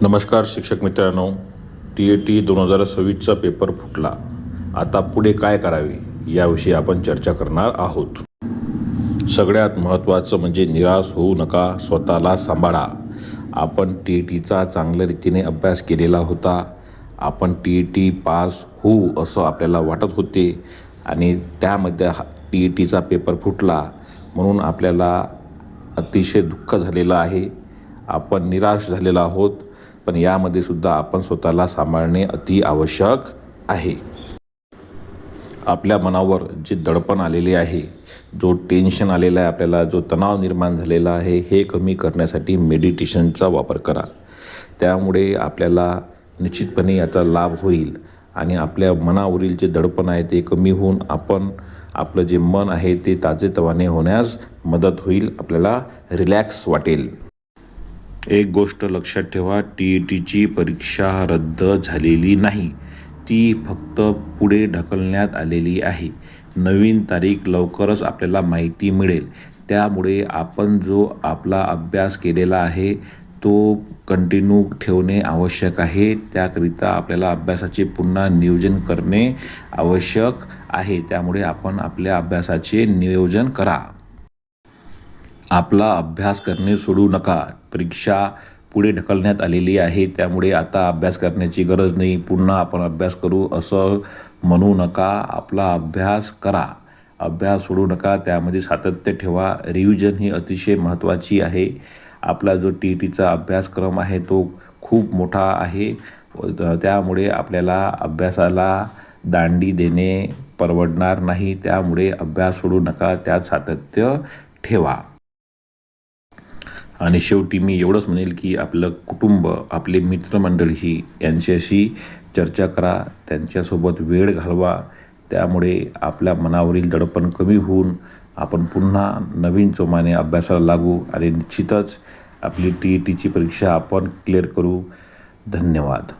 नमस्कार शिक्षक मित्रांनो, TET 2026चा पेपर फुटला. आता पुढे काय करावे याविषयी आपण चर्चा करणार आहोत. सगळ्यात महत्त्वाचं म्हणजे निराश होऊ नका, स्वतःला सांभाळा. आपण TETचा चांगल्या रीतीने अभ्यास केलेला होता. आपण TET पास होऊ असं आपल्याला वाटत होते आणि त्यामध्ये TETचा पेपर फुटला म्हणून आपल्याला अतिशय दुःख झालेलं आहे. आपण निराश झालेलो आहोत. पण यामध्ये सुद्धा आपण स्वतःला सांभाळणे अति आवश्यक आहे. आपल्या मनावर जे दडपण आलेले आहे, जो टेन्शन आलेला आहे, आपल्याला जो तणाव निर्माण झालेला आहे, हे कमी करण्यासाठी मेडिटेशनचा वापर करा. त्यामुळे आपल्याला निश्चितपणे याचा लाभ होईल आणि आपल्या मनावरील जे दडपण आहे ते कमी होऊन आपलं जे मन आहे ते ताजेतवाने होण्यास मदत होईल. आपल्याला रिलॅक्स वाटेल. एक गोष्ट लक्षात ठेवा, TETची परीक्षा रद्द झालेली नाही. ती फक्त पुढे ढकलण्यात आलेली आहे. नवीन तारीख लवकरच आपल्याला माहिती मिळेल. त्यामुळे आपण जो आपला अभ्यास केलेला आहे तो कंटिन्यू ठेवणे आवश्यक आहे. त्याकरिता आपल्याला अभ्यासाचे पुन्हा नियोजन करणे आवश्यक आहे. त्यामुळे आपण आपल्या अभ्यासाचे नियोजन करा. आपला अभ्यास करणे सोडू नका. परीक्षा पुढे ढकलण्यात आलेली आहे, त्यामुळे आता अभ्यास करण्याची गरज नाही, पुन्हा आपण अभ्यास करू असं म्हणू नका. आपला अभ्यास करा. अभ्यास सोडू नका. त्यामध्ये सातत्य ठेवा. रिव्हिजन ही अतिशय महत्त्वाची आहे. आपला जो TETचा अभ्यासक्रम आहे तो खूप मोठा आहे. त्यामुळे आपल्याला अभ्यासाला दांडी देणे परवडणार नाही. त्यामुळे अभ्यास सोडू नका. त्यात सातत्य ठेवा. आणि शेवटी मी एवढंच म्हणेल की आपलं कुटुंब, आपले मित्रमंडळी यांच्याशी चर्चा करा, त्यांच्यासोबत वेळ घालवा. त्यामुळे आपल्या मनावरील दडपण कमी होऊन आपण पुन्हा नवीन जोमाने अभ्यासाला लागू आणि निश्चितच आपली TETची परीक्षा आपण क्लिअर करू. धन्यवाद.